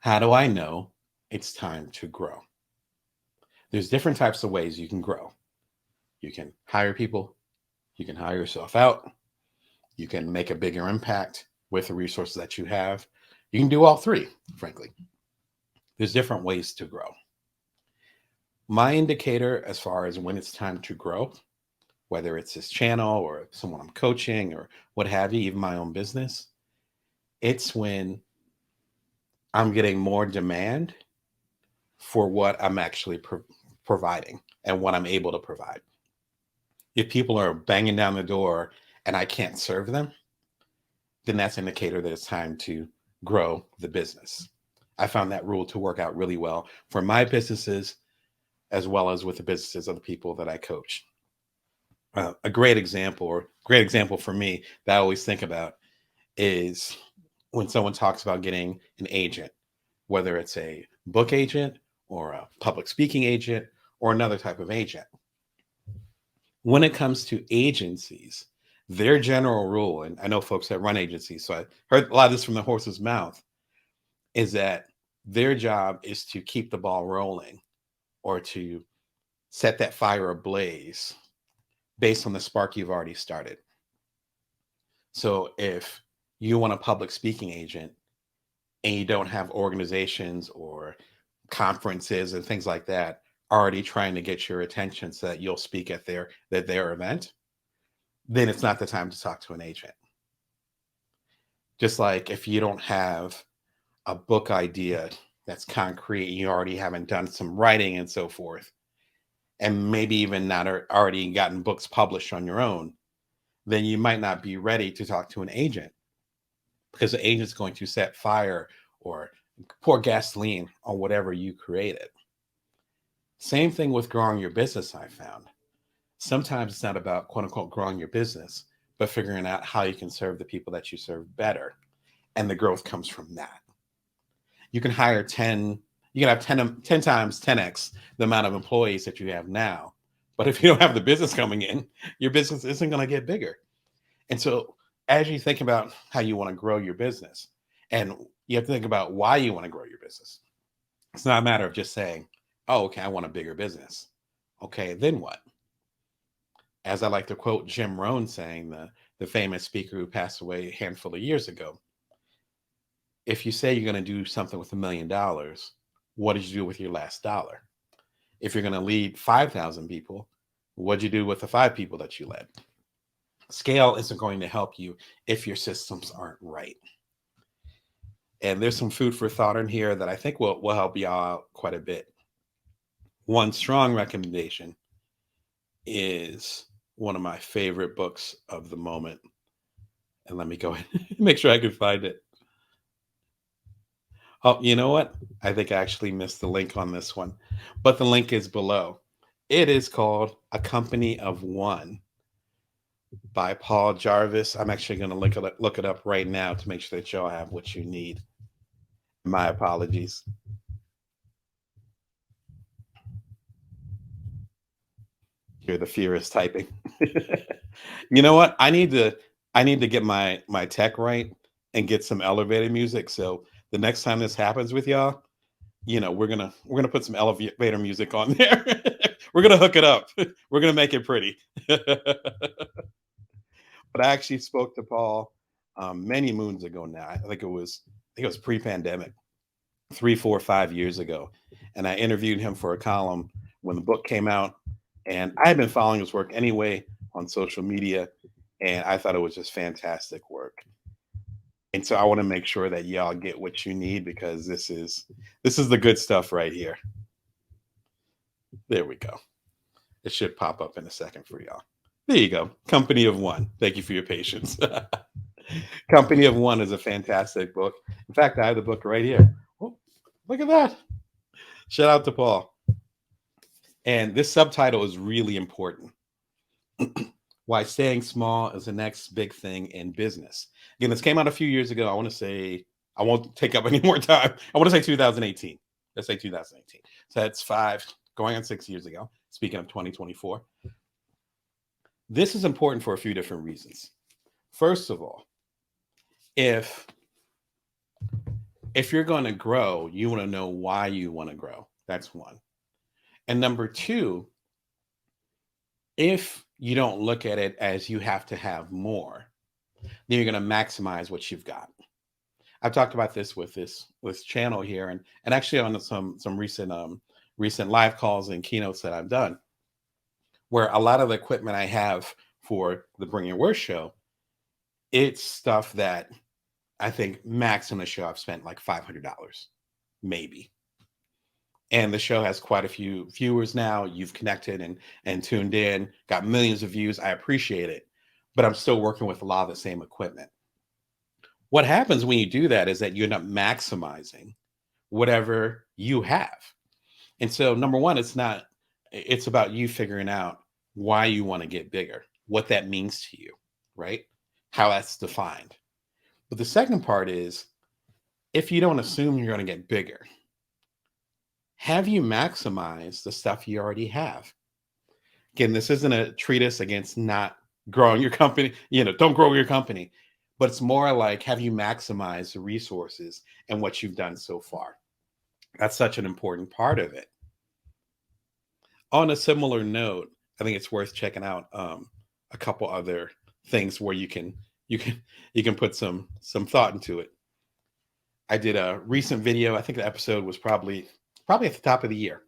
How do I know it's time to grow? There's different types of ways you can grow. You can hire people, you can hire yourself out, you can make a bigger impact with the resources that you have. You can do all three, frankly. There's different ways to grow. My indicator as far as when it's time to grow, whether it's this channel or someone I'm coaching or what have you, even my own business, it's when I'm getting more demand for what I'm actually providing and what I'm able to provide. If people are banging down the door and I can't serve them, then that's an indicator that it's time to grow the business. I found that rule to work out really well for my businesses as well as with the businesses of the people that I coach. A great example for me that I always think about is when someone talks about getting an agent, whether it's a book agent or a public speaking agent or another type of agent. When it comes to agencies, their general rule, and I know folks that run agencies, so I heard a lot of this from the horse's mouth, is that their job is to keep the ball rolling or to set that fire ablaze based on the spark you've already started. So if you want a public speaking agent and you don't have organizations or conferences and things like that already trying to get your attention so that you'll speak at their event, then it's not the time to talk to an agent. Just like if you don't have a book idea that's concrete, you already haven't done some writing and so forth, and maybe even not already gotten books published on your own, then you might not be ready to talk to an agent because the agent's going to set fire or pour gasoline on whatever you created. Same thing with growing your business, I found. Sometimes it's not about quote unquote growing your business, but figuring out how you can serve the people that you serve better. And the growth comes from that. You can hire 10, you can have 10 times 10x the amount of employees that you have now. But if you don't have the business coming in, your business isn't going to get bigger. And so as you think about how you want to grow your business, and you have to think about why you want to grow your business. It's not a matter of just saying, oh, okay, I want a bigger business. Okay, then what? As I like to quote Jim Rohn saying, the famous speaker who passed away a handful of years ago, if you say you're going to do something with $1 million, what did you do with your last dollar? If you're going to lead 5,000 people, what did you do with the 5 people that you led? Scale isn't going to help you if your systems aren't right. And there's some food for thought in here that I think will help y'all out quite a bit. One strong recommendation is one of my favorite books of the moment. And let me go ahead and make sure I can find it. Oh, you know what? I think I actually missed the link on this one, but the link is below. It is called A Company of One by Paul Jarvis. I'm actually going to look it up right now to make sure that y'all have what you need. My apologies. Here, the fear is typing. You know what? I need to get my tech right and get some elevator music. So the next time this happens with y'all, we're gonna put some elevator music on there. We're gonna hook it up. We're gonna make it pretty. But I actually spoke to Paul many moons ago now. I think it was pre-pandemic, 3, 4, 5 years ago, and I interviewed him for a column when the book came out. And I had been following his work anyway on social media, and I thought it was just fantastic work. And so I want to make sure that y'all get what you need because this is the good stuff right here. There we go. It should pop up in a second for y'all. There you go. Company of One. Thank you for your patience. Company of One is a fantastic book. In fact, I have the book right here. Oh, look at that. Shout out to Paul. And this subtitle is really important. Why staying small is the next big thing in business. Again, this came out a few years ago. I want to say, I won't take up any more time. I want to say 2018. Let's say 2018. So that's 6 years ago. Speaking of 2024. This is important for a few different reasons. First of all, if If you're going to grow, you want to know why you want to grow. That's one. And number two, if you don't look at it as you have to have more, then you're going to maximize what you've got. I've talked about this with this channel here, and actually on some recent live calls and keynotes that I've done, where a lot of the equipment I have for the Bring Your Worst show, it's stuff that I think max in the show I've spent like $500, maybe. And the show has quite a few viewers now. You've connected and tuned in, got millions of views. I appreciate it, but I'm still working with a lot of the same equipment. What happens when you do that is that you end up maximizing whatever you have. And so, number one, it's about you figuring out why you want to get bigger, what that means to you, right? How that's defined. But the second part is, if you don't assume you're going to get bigger, have you maximized the stuff you already have? Again, this isn't a treatise against not growing your company, don't grow your company, but it's more like, have you maximized the resources and what you've done so far? That's such an important part of it. On a similar note, I think it's worth checking out a couple other things where you can put some thought into it. I did a recent video. I think the episode was probably at the top of the year.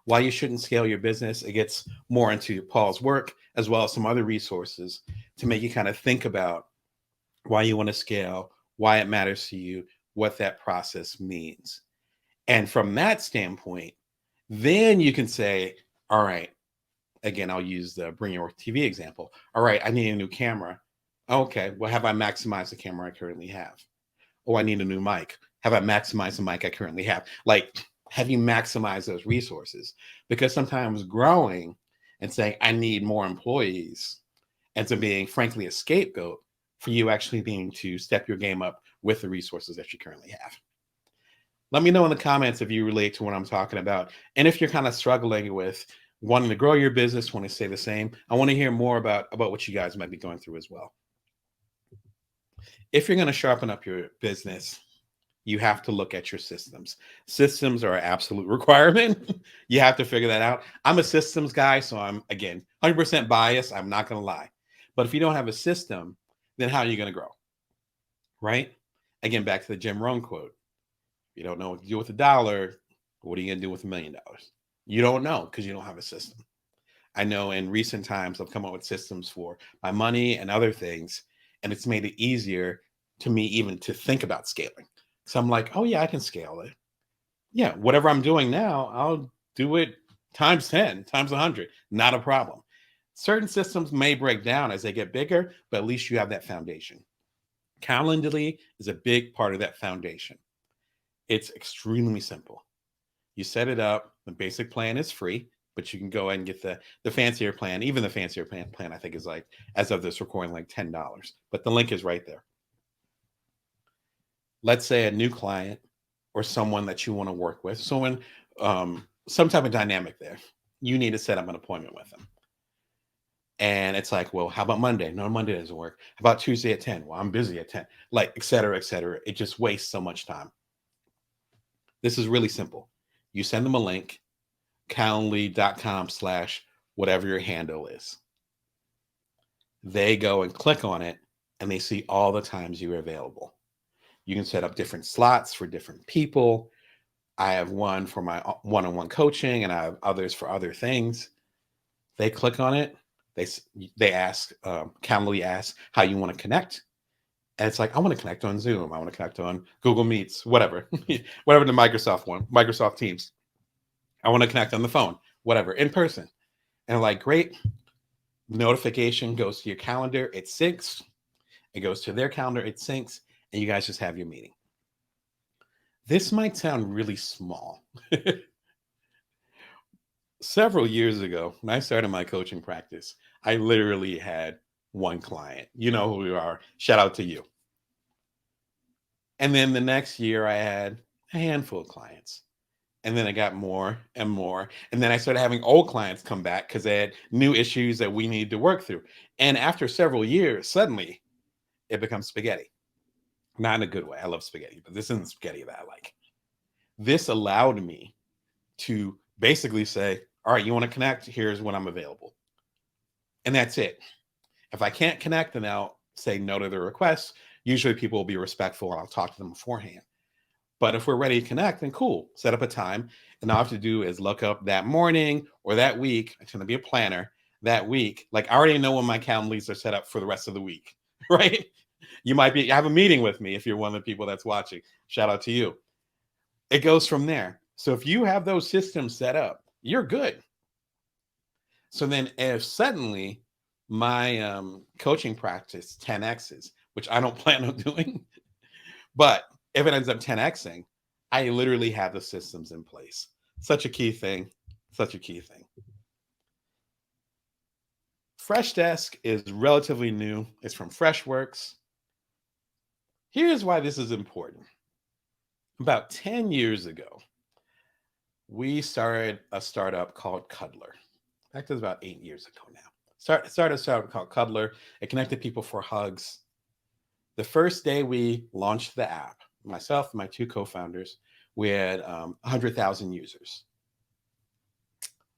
Why you shouldn't scale your business. It gets more into Paul's work as well as some other resources to make you kind of think about why you want to scale, why it matters to you, what that process means. And from that standpoint, then you can say, all right, again, I'll use the Bring Your TV example. All right, I need a new camera. Okay, well, have I maximized the camera I currently have? Oh, I need a new mic. Have I maximized the mic I currently have? Like, have you maximized those resources? Because sometimes growing and saying, I need more employees, ends up being, frankly, a scapegoat for you actually being to step your game up with the resources that you currently have. Let me know in the comments if you relate to what I'm talking about. And if you're kind of struggling with wanting to grow your business, want to stay the same, I want to hear more about what you guys might be going through as well. If you're going to sharpen up your business, you have to look at your systems. Systems are an absolute requirement. You have to figure that out. I'm a systems guy, so I'm, again, 100% biased. I'm not going to lie. But if you don't have a system, then how are you going to grow? Right? Again, back to the Jim Rohn quote. You don't know what to do with $1. What are you going to do with $1 million? You don't know because you don't have a system. I know in recent times, I've come up with systems for my money and other things, and it's made it easier to me even to think about scaling. So I'm like, oh yeah, I can scale it. Yeah, whatever I'm doing now, I'll do it times 10, times 100. Not a problem. Certain systems may break down as they get bigger, but at least you have that foundation. Calendly is a big part of that foundation. It's extremely simple. You set it up. The basic plan is free, but you can go ahead and get the fancier plan. Even the fancier plan, I think, is like, as of this recording, like $10. But the link is right there. Let's say a new client or someone that you want to work with, some type of dynamic there. You need to set up an appointment with them. And it's like, well, how about Monday? No, Monday doesn't work. How about Tuesday at 10? Well, I'm busy at 10. Like, et cetera, et cetera. It just wastes so much time. This is really simple. You send them a link, calendly.com/whatever your handle is. They go and click on it, and they see all the times you're available. You can set up different slots for different people. I have one for my one-on-one coaching, and I have others for other things. They click on it. They ask, Calendly asks how you want to connect. And it's like, I want to connect on Zoom. I want to connect on Google Meets, whatever, whatever the Microsoft Teams. I want to connect on the phone, whatever, in person. And like, great. Notification goes to your calendar. It syncs. It goes to their calendar. It syncs. And you guys just have your meeting. This might sound really small. Several years ago, when I started my coaching practice, I literally had one client. You know who we are. Shout out to you. And then the next year, I had a handful of clients. And then I got more and more. And then I started having old clients come back because they had new issues that we needed to work through. And after several years, suddenly it becomes spaghetti. Not in a good way. I love spaghetti, but this isn't spaghetti that I like. This allowed me to basically say, all right, you want to connect? Here's when I'm available. And that's it. If I can't connect, then I'll say no to the request. Usually people will be respectful and I'll talk to them beforehand. But if we're ready to connect, then cool. Set up a time. And all I have to do is look up that morning or that week. I tend to be a planner that week. Like I already know when my calendars are set up for the rest of the week, right? You might be have a meeting with me if you're one of the people that's watching. Shout out to you. It goes from there. So if you have those systems set up, you're good. So then if suddenly my coaching practice 10x's, which I don't plan on doing, but if it ends up 10xing, I literally have the systems in place. Such a key thing. Such a key thing. Freshdesk is relatively new. It's from Freshworks. Here's why this is important. About 10 years ago, we started a startup called Cuddler. In fact, it was about 8 years ago now. Started a startup called Cuddler. It connected people for hugs. The first day we launched the app, myself and my two co-founders, we had 100,000 users.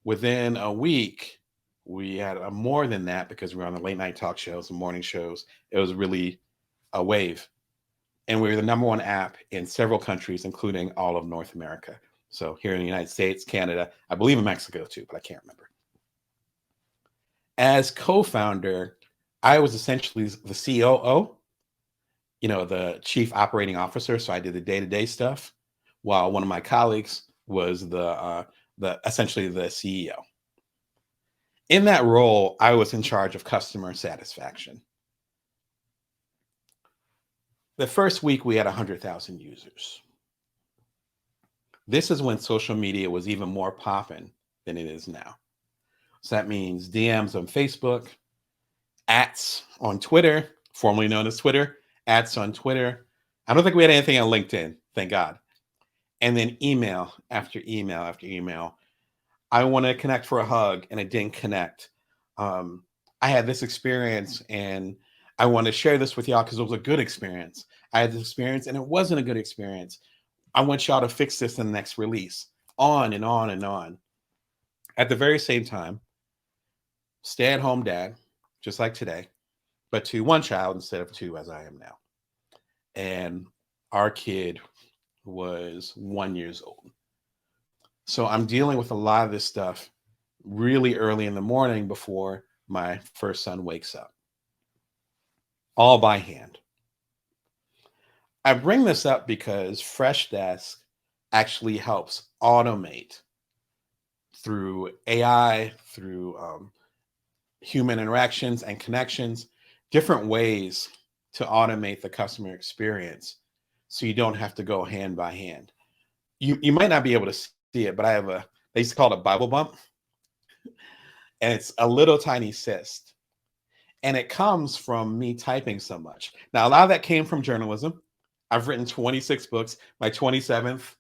Within a week, we had more than that because we were on the late night talk shows and morning shows. It was really a wave. And we were the number one app in several countries, including all of North America. So here in the United States, Canada, I believe in Mexico too, but I can't remember. As co-founder, I was essentially the COO, the chief operating officer. So I did the day-to-day stuff, while one of my colleagues was the essentially the CEO. In that role, I was in charge of customer satisfaction. The first week we had 100,000 users. This is when social media was even more popping than it is now. So that means DMs on Facebook, ats on Twitter, formerly known as Twitter, ats on Twitter. I don't think we had anything on LinkedIn, thank God. And then email after email after email. I want to connect for a hug and it didn't connect. I had this experience and I want to share this with y'all because it was a good experience. I had this experience and it wasn't a good experience. I want y'all to fix this in the next release. On and on and on. At the very same time, stay-at-home dad, just like today, but to one child instead of two as I am now. And our kid was 1 year old. So I'm dealing with a lot of this stuff really early in the morning before my first son wakes up. All by hand. I bring this up because Freshdesk actually helps automate through AI, through human interactions and connections, different ways to automate the customer experience so you don't have to go hand by hand. You might not be able to see it, but they used to call it a Bible bump. And it's a little tiny cyst. And it comes from me typing so much. Now, a lot of that came from journalism. I've written 26 books. My 27th,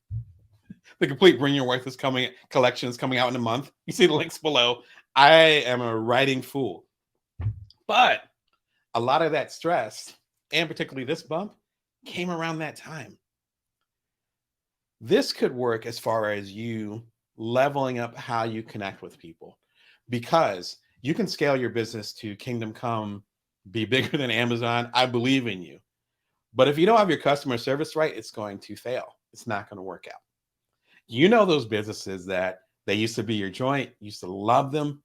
the complete Bring Your Worth collection is coming out in a month. You see the links below. I am a writing fool. But a lot of that stress, and particularly this bump, came around that time. This could work as far as you leveling up how you connect with people, because you can scale your business to kingdom come, be bigger than Amazon. I believe in you. But if you don't have your customer service right, it's going to fail. It's not going to work out. You know those businesses that they used to be your joint, used to love them,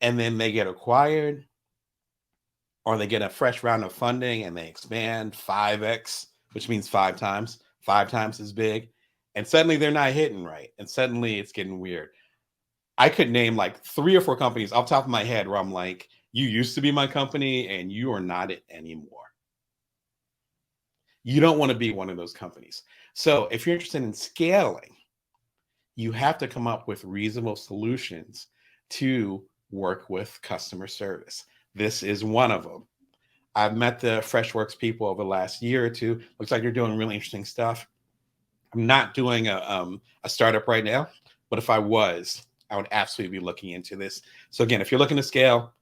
and then they get acquired or they get a fresh round of funding and they expand 5x, which means 5 times as big. And suddenly they're not hitting right. And suddenly it's getting weird. I could name like 3 or 4 companies off the top of my head where I'm like, you used to be my company and you are not it anymore. You don't want to be one of those companies. So if you're interested in scaling, you have to come up with reasonable solutions to work with customer service. This is one of them. I've met the Freshworks people over the last year or two. Looks like you're doing really interesting stuff. I'm not doing a startup right now, but if I was, I would absolutely be looking into this. So again, if you're looking to scale,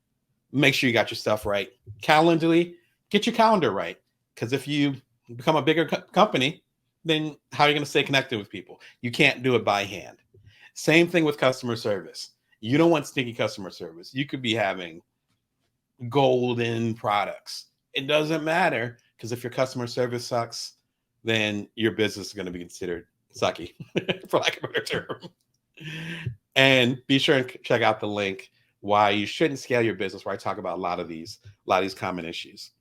make sure you got your stuff right. Calendly, get your calendar right. Because if you become a bigger company, then how are you going to stay connected with people? You can't do it by hand. Same thing with customer service. You don't want stinky customer service. You could be having golden products. It doesn't matter, because if your customer service sucks, then your business is going to be considered sucky, for lack of a better term. And be sure and check out the link why you shouldn't scale your business, where I talk about a lot of these common issues.